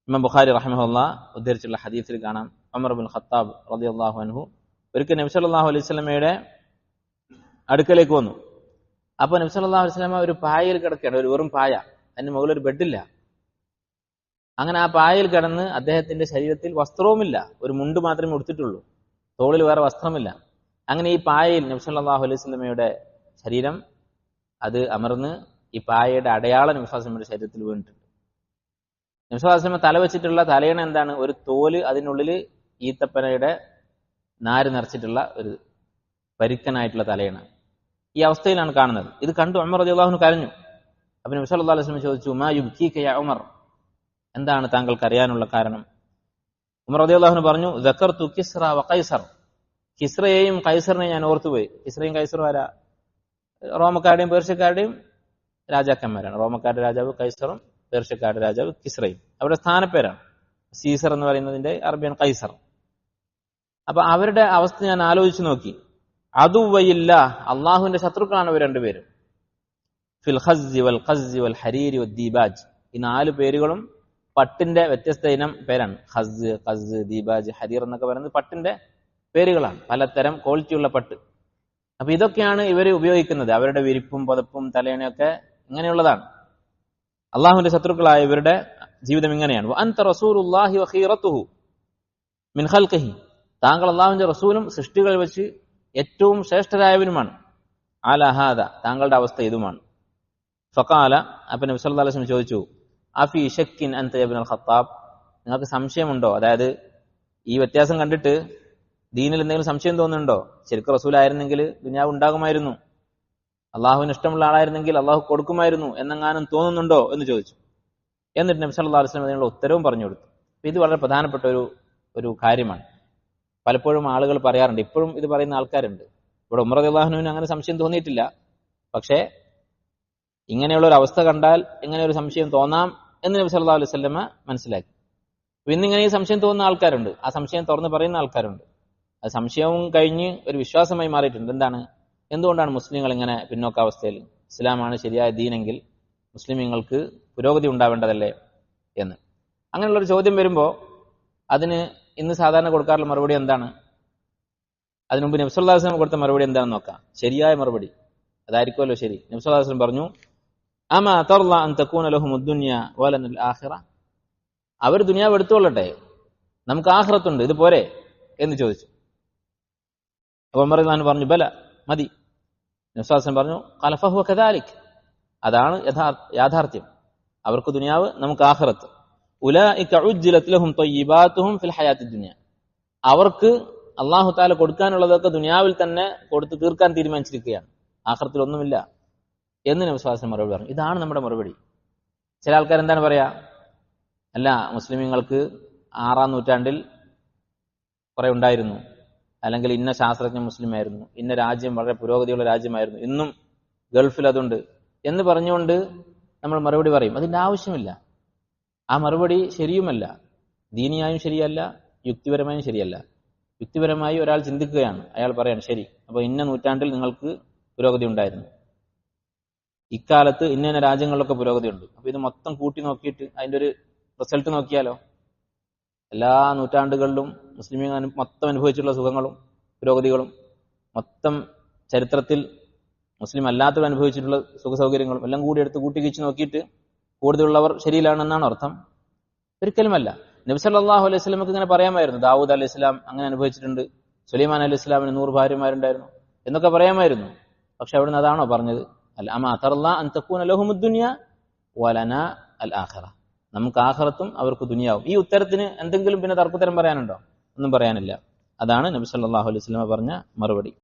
ഇമാം ബുഖാരി റഹിമഹുല്ലാഹ് ഉദ്ധരിച്ചുള്ള ഹദീസിൽ കാണാം, ഉമർ ഇബ്നുൽ ഖത്താബ് റളിയല്ലാഹു അൻഹു ഒരിക്കൽ നബി സല്ലല്ലാഹു അലൈഹി വസല്ലമയുടെ അടുക്കലേക്ക് വന്നു. അപ്പോൾ നബി സല്ലല്ലാഹു അലൈഹി വസല്ലമ ഒരു പായയിൽ കിടക്കുകയാണ്, ഒരു വെറും പായ, അതിന് മുകളിൽ ഒരു ബെഡില്ല. അങ്ങനെ ആ പായയിൽ കിടന്ന് അദ്ദേഹത്തിന്റെ ശരീരത്തിൽ വസ്ത്രവുമില്ല, ഒരു മുണ്ട് മാത്രമേ ഉടുത്തിട്ടുള്ളൂ, തോളിൽ വേറെ വസ്ത്രമില്ല. അങ്ങനെ ഈ പായയിൽ നബി സല്ലല്ലാഹു അലൈഹി വസല്ലമയുടെ ശരീരം അത് അമർന്ന് ഈ പായയുടെ അടയാളം നബി സല്ലല്ലാഹു അലൈഹി വസല്ലമയുടെ ശരീരത്തിൽ വീണിട്ടുണ്ട്. നബി സല്ലല്ലാഹു അലൈഹി വസല്ലമ തല വെച്ചിട്ടുള്ള തലയണ എന്താണ്? ഒരു തോല്, അതിനുള്ളിൽ ഈത്തപ്പനയുടെ നാര് നിറച്ചിട്ടുള്ള ഒരു പരിക്കനായിട്ടുള്ള തലയണ. ഈ അവസ്ഥയിലാണ് കാണുന്നത്. ഇത് കണ്ടു ഉമർ റളിയല്ലാഹു അൻഹു കരഞ്ഞു. അപ്പോൾ നബി സല്ലല്ലാഹു അലൈഹി വസല്ലം ചോദിച്ചു, മാ യുബ്കീക യാ ഉമർ, എന്താണ് താങ്കൾക്ക് അറിയാനുള്ള കാരണം? ഉമർ റളിയല്ലാഹു അൻഹു പറഞ്ഞു, ദക്കർതു കിസ്റ വ ഖൈസർ, കിസ്റയെയും കൈസറിനെയും ഞാൻ ഓർത്തുപോയി. കിസ്റയും കൈസറും ആരാ? റോമക്കാരുടെയും പേർഷ്യക്കാരുടെയും രാജാക്കന്മാരാണ്. റോമക്കാരുടെ രാജാവ് കൈസറും പേർഷ്യക്കാരുടെ രാജാവ് കിസ്റയും അവരുടെ സ്ഥാനപ്പേരാണ്. സീസർ എന്ന് പറയുന്നതിന്റെ അറബിയൻ കൈസർ. അപ്പൊ അവരുടെ അവസ്ഥ ഞാൻ ആലോചിച്ചു നോക്കി. അദുവയില്ല, അള്ളാഹുവിന്റെ ശത്രുക്കളാണ് ഇവർ രണ്ടുപേരും. ഫിൽ ഖസ്സി വൽ ഖസ്സി വൽ ഹരീരി വൽ ദീബാജ്, ഈ 4 പേരുകളും പട്ടിന്റെ വ്യത്യസ്ത ഇനം പേരാണ്. ഖസ്സ്, ഖസ്സ്, ദീബാജ്, ഹരീർ എന്നൊക്കെ പറയുന്നത് പട്ടിന്റെ പേരുകളാണ്, പലതരം ക്വാളിറ്റിയുള്ള പട്ട്. അപ്പൊ ഇതൊക്കെയാണ് ഇവർ ഉപയോഗിക്കുന്നത്. അവരുടെ വിരിപ്പും പുതപ്പും തലയണയൊക്കെ ഇങ്ങനെയുള്ളതാണ്. അള്ളാഹുവിന്റെ ശത്രുക്കളായ ഇവരുടെ ജീവിതം ഇങ്ങനെയാണ്. അൻത റസൂലുള്ളാഹി വഖീറത്തുഹു മിൻ ഖൽഖിഹി, താങ്കൾ അള്ളാഹുവിന്റെ റസൂലും സൃഷ്ടികൾ വെച്ച് ഏറ്റവും ശ്രേഷ്ഠരായവനുമാണ്. അലാ ഹാദ, താങ്കളുടെ അവസ്ഥ ഇതുമാണ്. ഫഖാല, അപ്പോൾ നബി സല്ലല്ലാഹു അലൈഹി വസല്ലം ചോദിച്ചു, അഫി ശക്കിൻ അൻത ഇബ്നുൽ ഖത്താബ്, നിങ്ങൾക്ക് സംശയമുണ്ടോ? അതായത് ഈ വ്യത്യാസം കണ്ടിട്ട് ദീനിൽ എന്തെങ്കിലും സംശയം തോന്നുന്നുണ്ടോ? ശരിക്കും റസൂലായിരുന്നെങ്കിൽ ദുനിയാവ് ഉണ്ടാകുമായിരുന്നു, അള്ളാഹുവിന് ഇഷ്ടമുള്ള ആളായിരുന്നെങ്കിൽ അള്ളാഹു കൊടുക്കുമായിരുന്നു എന്നെങ്ങാനും തോന്നുന്നുണ്ടോ എന്ന് ചോദിച്ചു. എന്നിട്ട് നബി സല്ലല്ലാഹു അലൈഹി വസല്ലം അതിനുള്ള ഉത്തരവും പറഞ്ഞു കൊടുത്തു. ഇത് വളരെ പ്രധാനപ്പെട്ട ഒരു കാര്യമാണ്. പലപ്പോഴും ആളുകൾ പറയാറുണ്ട്, ഇപ്പോഴും ഇത് പറയുന്ന ആൾക്കാരുണ്ട്. ഇവിടെ ഉമർ റളിയല്ലാഹു അൻഹുവിന് അങ്ങനെ സംശയം തോന്നിയിട്ടില്ല, പക്ഷേ ഇങ്ങനെയുള്ള ഒരു അവസ്ഥ കണ്ടാൽ ഇങ്ങനെ ഒരു സംശയം തോന്നാം എന്ന് നബി സല്ലല്ലാഹു അലൈഹി വസല്ലമ മനസ്സിലാക്കി. ഇന്നിങ്ങനെ ഈ സംശയം തോന്നുന്ന ആൾക്കാരുണ്ട്, ആ സംശയം തുറന്ന് പറയുന്ന ആൾക്കാരുണ്ട്. അത് സംശയവും കഴിഞ്ഞ് ഒരു വിശ്വാസമായി മാറിയിട്ടുണ്ട്. എന്തുകൊണ്ടാണ് മുസ്ലിങ്ങൾ ഇങ്ങനെ പിന്നോക്കാവസ്ഥയിൽ? ഇസ്ലാമാണ് ശരിയായ ദീനെങ്കിൽ മുസ്ലിമീങ്ങൾക്ക് പുരോഗതി ഉണ്ടാവേണ്ടതല്ലേ എന്ന്. അങ്ങനെയുള്ളൊരു ചോദ്യം വരുമ്പോൾ അതിന് ഇന്ന് സാധാരണ കൊടുക്കാറുള്ള മറുപടി എന്താണ്? അതിനുമുമ്പ് നബി സല്ലല്ലാഹു അലൈഹി വസല്ലം കൊടുത്ത മറുപടി എന്താണെന്ന് നോക്കാം. ശരിയായ മറുപടി അതായിരിക്കുമല്ലോ ശരി. നബി സല്ലല്ലാഹു അലൈഹി വസല്ലം പറഞ്ഞു, അമാ തർള അൻ തകൂന ലഹുമുദ് ദുനിയ വലനൽ ആഖിറ, അവർ ദുനിയാവ് എടുത്തുകൊള്ളട്ടെ, നമുക്ക് ആഖിറത്തുണ്ട്, ഇത് പോരെ എന്ന് ചോദിച്ചു. അപ്പോൾ ഉമർ റളിയല്ലാഹു അൻഹു പറഞ്ഞു, ബല, മതി. നബി സല്ലല്ലാഹു അലൈഹി വസല്ലം പറഞ്ഞു, ഖാല ഫഹുവ കദാലിക്, അതാണ് യാഥാർത്ഥ്യം. അവർക്ക് ദുനിയാവ്, നമുക്ക് ആഖിറത്ത്. ഉലൈക ഉജ്ജിലത് ലഹും തയ്യിബാതുഹും ഫിൽ ഹയാത്തിദ് ദുനിയ, അവർക്ക് അല്ലാഹു തആല കൊടുക്കാനുള്ളതൊക്കെ ദുനിയാവിൽ തന്നെ കൊടുത്തു തീർക്കാൻ തീരുമാനിച്ചിരിക്കുകയാണ്, ആഖിറത്തിൽ ഒന്നുമില്ല എന്ന് നബി സല്ലല്ലാഹു അലൈഹി വസല്ലം മറുപടി പറഞ്ഞു. ഇതാണ് നമ്മുടെ മറുപടി. ചില ആൾക്കാർ എന്താണ് പറയാ, അല്ല മുസ്ലിമീങ്ങൾക്ക് 6-ാം നൂറ്റാണ്ടിൽ കുറെ ഉണ്ടായിരുന്നു, അല്ലെങ്കിൽ ഇന്ന ശാസ്ത്രജ്ഞ മുസ്ലിമായിരുന്നു, ഇന്ന രാജ്യം വളരെ പുരോഗതിയുള്ള രാജ്യമായിരുന്നു, ഇന്നും ഗൾഫിൽ അതുണ്ട് എന്ന് പറഞ്ഞുകൊണ്ട് നമ്മൾ മറുപടി പറയും. അതിന്റെ ആവശ്യമില്ല. ആ മറുപടി ശരിയുമല്ല, ദീനിയായും ശരിയല്ല, യുക്തിപരമായും ശരിയല്ല. യുക്തിപരമായി ഒരാൾ ചിന്തിക്കുകയാണ്, അയാൾ പറയാണ് ശരി, അപ്പോൾ ഇന്ന നൂറ്റാണ്ടിൽ നിങ്ങൾക്ക് പുരോഗതി ഉണ്ടായിരുന്നു, ഇക്കാലത്ത് ഇന്ന രാജ്യങ്ങളിലൊക്കെ പുരോഗതിയുണ്ട്, അപ്പൊ ഇത് മൊത്തം കൂട്ടി നോക്കിയിട്ട് അതിന്റെ ഒരു റിസൾട്ട് നോക്കിയാലോ, എല്ലാ നൂറ്റാണ്ടുകളിലും മുസ്ലിമീങ്ങൾ മൊത്തം അനുഭവിച്ചിട്ടുള്ള സുഖങ്ങളും പുരോഗതികളും, മൊത്തം ചരിത്രത്തിൽ മുസ്ലിം അല്ലാത്തവർ അനുഭവിച്ചിട്ടുള്ള സുഖ സൗകര്യങ്ങളും എല്ലാം കൂടി എടുത്ത് കൂട്ടിക്കിച്ച് നോക്കിയിട്ട് കൂടുതലുള്ളവർ ശരിയിലാണെന്നാണ് അർത്ഥം? ഒരിക്കലുമല്ല. നബി സല്ലല്ലാഹു അലൈഹി വസല്ലമക്ക് ഇങ്ങനെ പറയാമായിരുന്നു, ദാവൂദ് അലൈഹി ഇസ്ലാം അങ്ങനെ അനുഭവിച്ചിട്ടുണ്ട്, സുലൈമാൻ അലൈഹി ഇസ്ലാമിന് 100 ഭാര്യമാരുണ്ടായിരുന്നു എന്നൊക്കെ പറയാമായിരുന്നു. പക്ഷെ അവിടുന്ന് അതാണോ പറഞ്ഞത്? അല്ല. അമാ തർള അൻ തകൂന ലഹുമുദ് ദുനിയ വലനാ അൽ ആഖിറ, നമുക്ക് ആഖിറത്തും അവർക്ക് ദുനിയാവും. ഈ ഉത്തരത്തിന് എന്തെങ്കിലും പിന്നെ തർക്കുത്തരം പറയാനുണ്ടോ? ഒന്നും പറയാനില്ല. അതാണ് നബി സല്ലല്ലാഹു അലൈഹി വസല്ലമ പറഞ്ഞ മറുപടി.